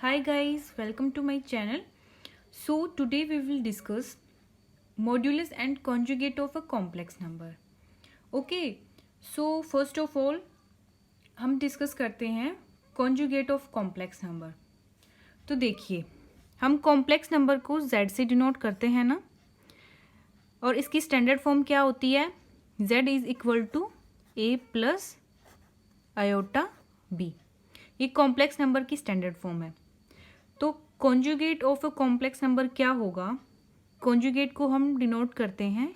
Hi guys, welcome to my channel. So today we will discuss modulus and conjugate of a complex number. Okay, so first of all हम discuss करते हैं conjugate of complex number. तो देखिए हम complex number को z से denote करते हैं ना, और इसकी स्टैंडर्ड फॉर्म क्या होती है? z is equal to a plus iota b. ये कॉम्प्लेक्स नंबर की स्टैंडर्ड फॉर्म है. तो conjugate of a complex number क्या होगा? कॉन्जुगेट को हम डिनोट करते हैं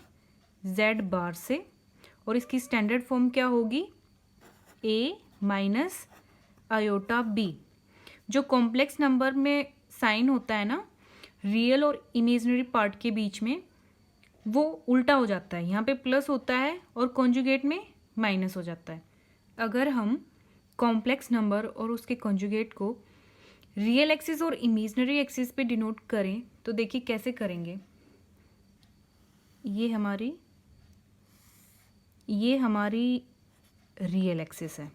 z बार से, और इसकी स्टैंडर्ड फॉर्म क्या होगी? a minus iota b. जो कॉम्प्लेक्स नंबर में साइन होता है ना, रियल और इमेजिनरी पार्ट के बीच में, वो उल्टा हो जाता है. यहाँ पे प्लस होता है और कॉन्जुगेट में माइनस हो जाता है. अगर हम कॉम्प्लेक्स नंबर और उसके कॉन्जुगेट को रियल एक्सिस और इमेजिनरी एक्सिस पे डिनोट करें तो देखिए कैसे करेंगे. ये हमारी रियल एक्सिस है,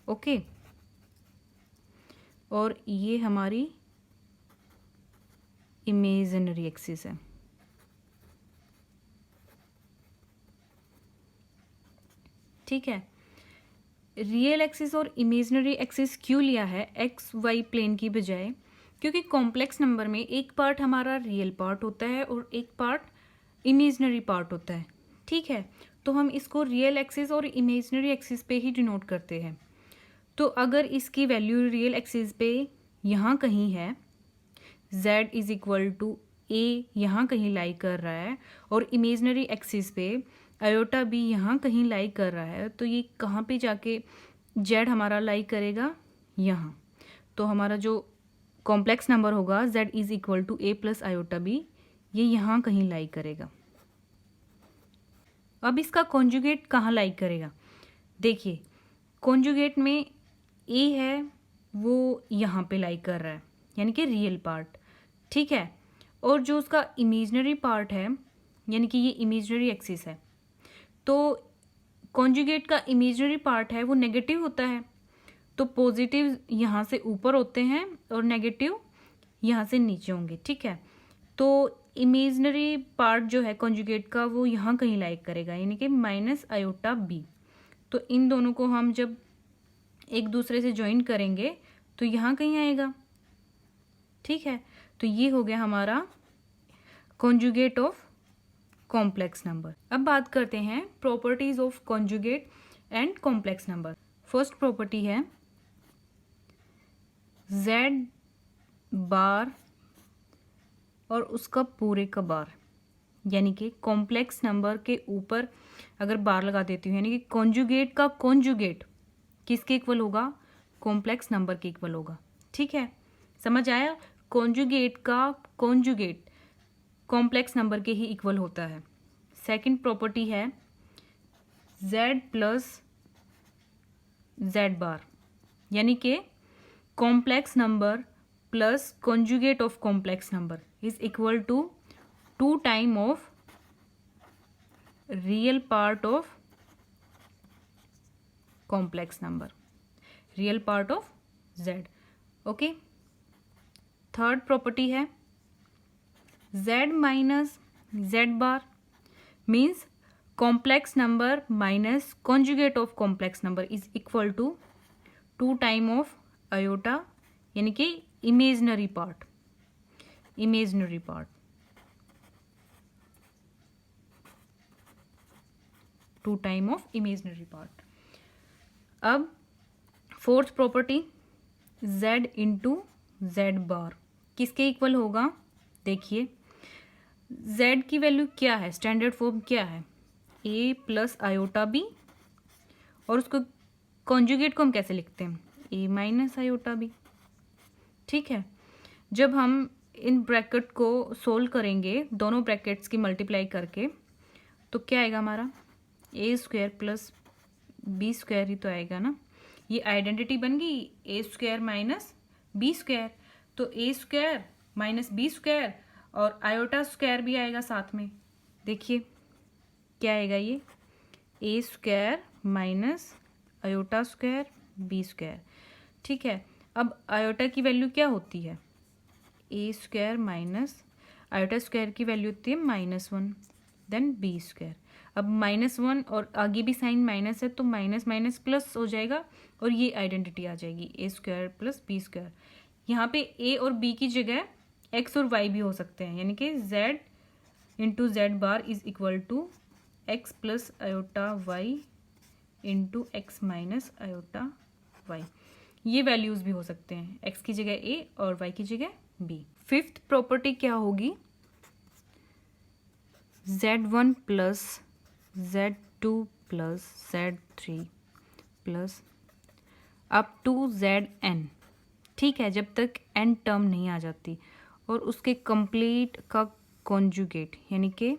ओके, और ये हमारी इमेजिनरी एक्सिस है. ठीक है. रियल एक्सिस और इमेजिनरी एक्सिस क्यों लिया है एक्स वाई प्लेन की बजाय? क्योंकि कॉम्प्लेक्स नंबर में एक पार्ट हमारा रियल पार्ट होता है और एक पार्ट इमेजिनरी पार्ट होता है. ठीक है, तो हम इसको रियल एक्सिस और इमेजिनरी एक्सिस पे ही डिनोट करते हैं. तो अगर इसकी वैल्यू रियल एक्सिस पे यहाँ कहीं है, z is equal to a यहाँ कहीं लाई कर रहा है, और इमेजिनरी एक्सिस पे आयोटा बी यहाँ कहीं लाई कर रहा है, तो ये कहाँ पे जाके z हमारा लाई करेगा? यहाँ. तो हमारा जो कॉम्प्लेक्स नंबर होगा z is equal to a plus iota b, ये यहाँ कहीं लाई करेगा. अब इसका कॉन्जुगेट कहाँ लाई करेगा? देखिए कॉन्जुगेट में a है वो यहाँ पे लाई कर रहा है, यानी कि रियल पार्ट. ठीक है, और जो उसका इमेजिनरी पार्ट है, यानी कि ये इमेजिनरी एक्सिस है, तो कॉन्जुगेट का इमेजिनरी पार्ट है वो नेगेटिव होता है. तो पॉजिटिव यहाँ से ऊपर होते हैं और नेगेटिव यहाँ से नीचे होंगे. ठीक है, तो इमेजिनरी पार्ट जो है कॉन्जुगेट का वो यहाँ कहीं लाइक करेगा, यानी कि माइनस आयोटा बी. तो इन दोनों को हम जब एक दूसरे से ज्वाइन करेंगे तो यहाँ कहीं आएगा. ठीक है, तो ये हो गया हमारा कॉन्जुगेट ऑफ कॉम्प्लेक्स नंबर. अब बात करते हैं properties of conjugate and complex number. First property है z बार और उसका पूरे का बार, यानी कि कॉम्प्लेक्स नंबर के ऊपर अगर बार लगा देती हूँ, यानी कि कॉन्जुगेट का कॉन्जुगेट किसके इक्वल होगा? कॉम्प्लेक्स नंबर के इक्वल होगा. ठीक है, समझ आया? कॉन्जुगेट का कॉन्जुगेट कॉम्प्लेक्स नंबर के ही इक्वल होता है. सेकंड प्रॉपर्टी है z प्लस z बार, यानी कि complex number plus conjugate of complex number is equal to 2 time of real part of complex number, real part of z. Okay. Third property है z minus z bar means complex number minus conjugate of complex number is equal to 2 time of iota, यानी कि imaginary part, 2 time of imaginary part. अब fourth property z into z बार किसके equal होगा? देखिए z की value क्या है, standard form क्या है? a प्लस आयोटा बी, और उसको कॉन्जुगेट को हम कैसे लिखते हैं? a minus iota b. ठीक है, जब हम इन ब्रैकेट को सोल्व करेंगे दोनों ब्रैकेट्स की मल्टीप्लाई करके, तो क्या आएगा हमारा? a square plus b square ही तो आएगा ना. ये आइडेंटिटी बन गई a square minus b square. तो a square minus b square और आयोटा स्क्वायर भी आएगा साथ में. देखिए क्या आएगा? ये a square minus iota square b square. ठीक है, अब आयोटा की वैल्यू क्या होती है, a square minus iota square की वैल्यू होती है -1, देन बी स्क्वायर। अब -1 और आगे भी साइन माइनस है तो माइनस माइनस प्लस हो जाएगा और ये आइडेंटिटी आ जाएगी ए स्क्वायर प्लस बी स्क्वायर। यहाँ पे ए और बी की जगह एक्स और वाई भी हो सकते हैं, यानी कि z into z bar is equal to x plus iota y into x minus iota y. ये वैल्यूज भी हो सकते हैं, एक्स की जगह ए और वाई की जगह बी। फिफ्थ प्रॉपर्टी क्या होगी, z1 plus z2 plus z3 plus up to zn। ठीक है, जब तक n टर्म नहीं आ जाती और उसके कंप्लीट का कॉन्जुगेट, यानी कि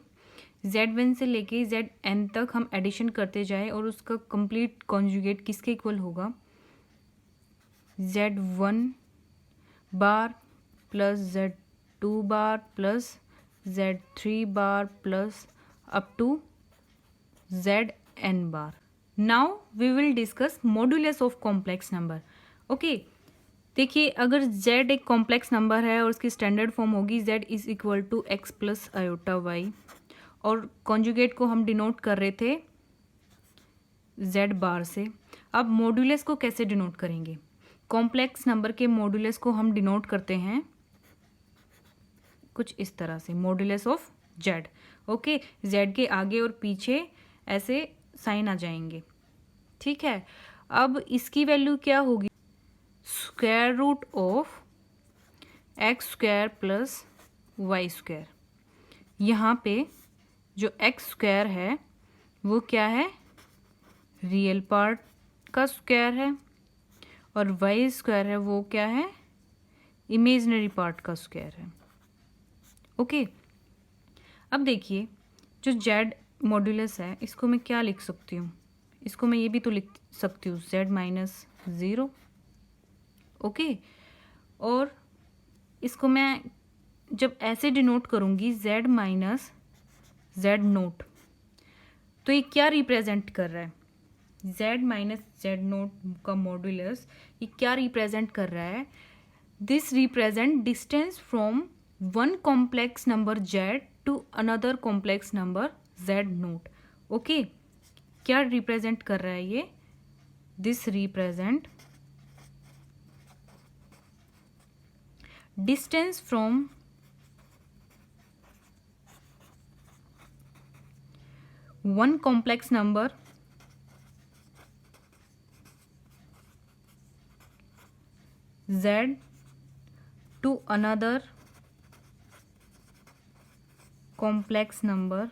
z1 से लेके zn तक हम एडिशन करते जाए और उसका कंप्लीट कॉन्जुगेट किसके इक्वल होगा, z1 bar plus z2 bar plus z3 bar plus up to zn bar. Now we will discuss modulus of complex number. Okay, देखिए अगर z एक कॉम्प्लेक्स नंबर है और उसकी स्टैंडर्ड फॉर्म होगी z is equal to x plus iota y, और conjugate को हम डिनोट कर रहे थे z बार से। अब मॉड्यूलस को कैसे डिनोट करेंगे, कॉम्प्लेक्स नंबर के मॉड्यूलस को हम डिनोट करते हैं कुछ इस तरह से, modulus of z। Okay, z के आगे और पीछे ऐसे साइन आ जाएंगे। ठीक है, अब इसकी वैल्यू क्या होगी, square root of x square plus y square. यहाँ पे जो एक्स स्क्वायर है वो क्या है, रियल पार्ट का स्क्वायर है, और वाई स्क्वायर है वो क्या है, इमेजिनरी पार्ट का स्क्वायर है। ओके, अब देखिए जो जेड मॉड्यूलस है इसको मैं क्या लिख सकती हूँ, इसको मैं ये भी तो लिख सकती हूँ z माइनस 0। ओके, और इसको मैं जब ऐसे डिनोट करूँगी z माइनस z नोट, तो ये क्या रिप्रेजेंट कर रहा है, z माइनस z नोट का मॉड्यूलस ये क्या रिप्रेजेंट कर रहा है, this represent distance from one complex number z to another complex number z naught. Okay, क्या रिप्रेजेंट कर रहा है ये, this represent distance from one complex number z to another complex number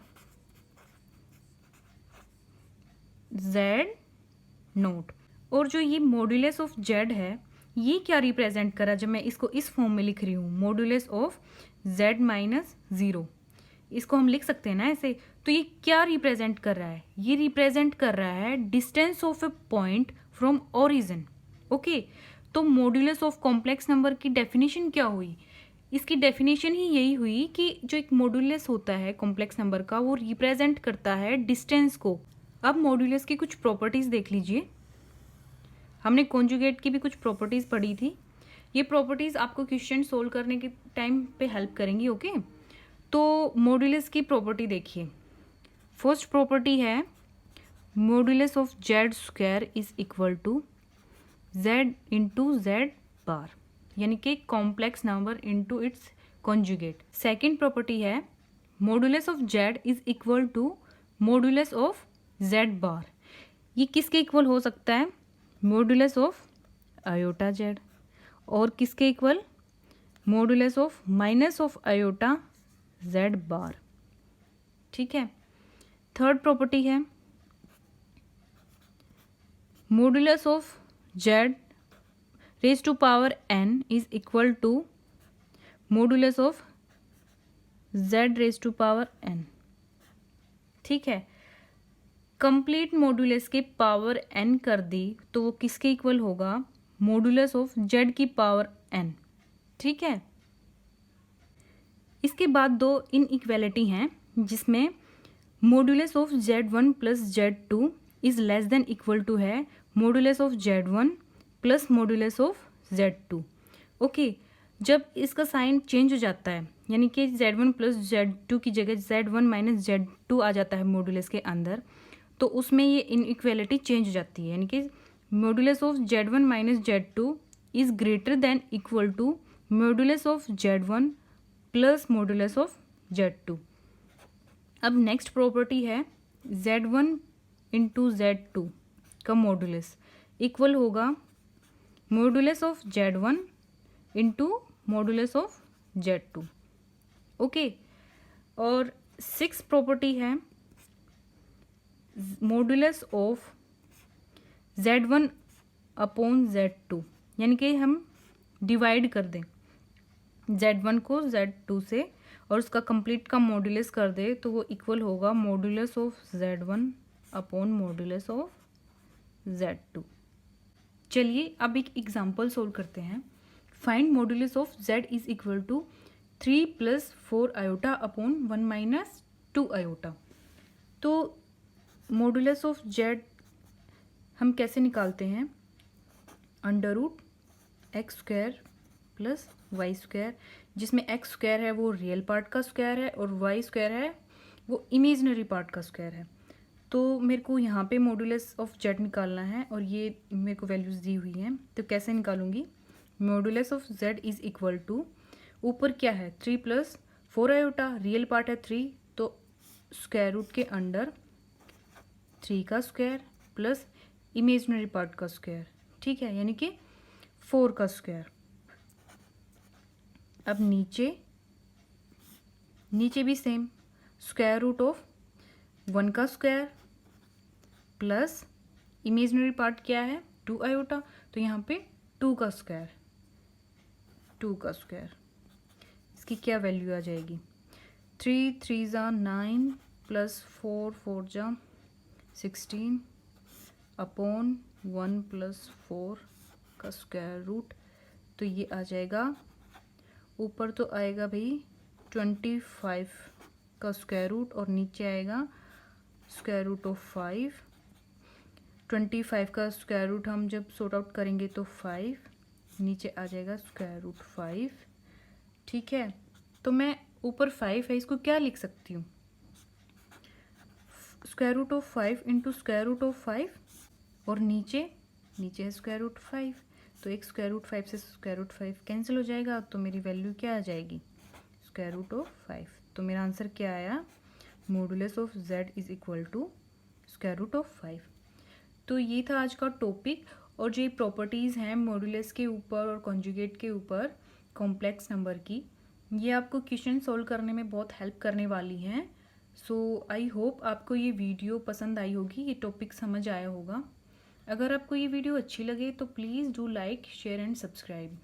z naught. और जो ये मॉड्यूलस ऑफ z है ये क्या रिप्रेजेंट करा, जब मैं इसको इस फॉर्म में लिख रही हूँ, मॉड्यूलस ऑफ z माइनस 0, इसको हम लिख सकते हैं ना ऐसे। तो ये क्या रिप्रेजेंट कर रहा है, ये रिप्रेजेंट कर रहा है distance of A point from origin. Okay, तो मॉड्यूलस ऑफ कॉम्प्लेक्स नंबर की डेफिनेशन क्या हुई, इसकी डेफिनेशन ही यही हुई कि जो एक मॉड्यूलस होता है कॉम्प्लेक्स नंबर का वो रिप्रेजेंट करता है डिस्टेंस को। अब मॉड्यूलस की कुछ प्रॉपर्टीज देख लीजिए, हमने कॉन्जुगेट की भी कुछ प्रॉपर्टीज पढ़ी थी, ये प्रॉपर्टीज आपको क्वेश्चन सोल्व करने के टाइम पे हेल्प करेंगी। ओके, तो मॉड्यूलस की प्रॉपर्टी देखिए, फर्स्ट प्रॉपर्टी है modulus of z square is equal to z into z bar, यानी कि complex number into its conjugate. Second property है modulus of z is equal to modulus of z bar, ये किसके equal हो सकता है, modulus of iota z, और किसके इक्वल, modulus of minus of iota z bar. ठीक है, थर्ड प्रॉपर्टी है modulus of z raise to power n is equal to modulus of z raise to power n। ठीक है, कंप्लीट मॉड्यूलस के power n कर दी तो वो किसके इक्वल होगा, मॉड्यूलस ऑफ जेड की पावर n। ठीक है, इसके बाद दो इनइक्वालिटी हैं जिसमें modulus of z1 plus z2 is less then equal to है modulus of z1 plus modulus of Z2। Okay, जब इसका साइन चेंज हो जाता है यानी कि Z1 प्लस Z2 की जगह Z1 माइनस Z2 आ जाता है मॉडुलस के अंदर, तो उसमें ये इनइक्वालिटी चेंज हो जाती है, यानी कि modulus of Z1 minus Z2 is greater than equal to modulus of Z1 plus modulus of Z2। अब नेक्स्ट प्रॉपर्टी है Z1 इंटू Z2 का मॉडुलस इक्वल होगा modulus of Z1 into modulus of Z2। Okay, और six property है modulus of Z1 upon Z2, यानी कि हम divide कर दें Z1 को Z2 से और उसका कंप्लीट का मॉडुलस कर दे तो वो इक्वल होगा modulus of Z1 upon modulus of Z2। चलिए अब एक एग्जांपल सोल्व करते हैं। Find modulus of Z is equal to 3 plus 4 iota upon 1 minus 2 iota. तो मॉडुलस ऑफ Z हम कैसे निकालते हैं? Under root x square plus y square, जिसमें एक्स स्क्वायर है वो रियल पार्ट का स्क्वायर है और वाई स्क्वायर है वो इमेजनरी पार्ट का स्क्वायर है। तो मेरे को यहाँ पे मॉडुलस ऑफ Z निकालना है और ये मेरे को वैल्यूज़ दी हुई हैं, तो कैसे निकालूंगी? Modulus of Z is equal to, ऊपर क्या है 3 प्लस 4 आयोटा, रियल पार्ट है 3 तो स्क्वायर रूट के अंडर 3 का स्क्वायर प्लस इमेजनरी पार्ट का स्क्वायर, ठीक है, यानी कि 4 का स्क्वायर। अब नीचे भी सेम स्क्वायर रूट ऑफ 1 का स्क्वायर प्लस इमेजनरी पार्ट क्या है 2 आयोटा, तो यहाँ पे 2 का स्क्वायर इसकी क्या वैल्यू आ जाएगी? 3 3 जा 9 प्लस 4 4 जा 16 अपॉन 1 प्लस 4 का स्क्वायर रूट, तो ये आ जाएगा ऊपर तो आएगा भाई 25 का स्क्वायर रूट और नीचे आएगा स्क्वायर रूट ऑफ 5। 25 का स्क्वायर रूट हम जब सॉर्ट आउट करेंगे तो 5, नीचे आ जाएगा स्क्वायर रूट 5, ठीक है। तो मैं ऊपर 5 है इसको क्या लिख सकती हूँ? Square root of 5 into square root of 5 और नीचे है स्क्वायर रूट 5, तो एक स्क्वायर रूट 5 से स्क्वायर रूट 5 कैंसिल हो जाएगा, तो मेरी वैल्यू क्या आ जाएगी? Square root of 5। तो मेरा आंसर क्या आया? Modulus of Z is equal to square root of 5। तो ये था आज का टॉपिक, और जो प्रॉपर्टीज़ हैं मॉडुलस के ऊपर और कॉन्जुगेट के ऊपर कॉम्प्लेक्स नंबर की, ये आपको क्वेश्चन सॉल्व करने में बहुत हेल्प करने वाली हैं। सो आई होप आपको ये वीडियो पसंद आई होगी, ये टॉपिक समझ आया होगा। अगर आपको ये वीडियो अच्छी लगे तो please do like share and subscribe.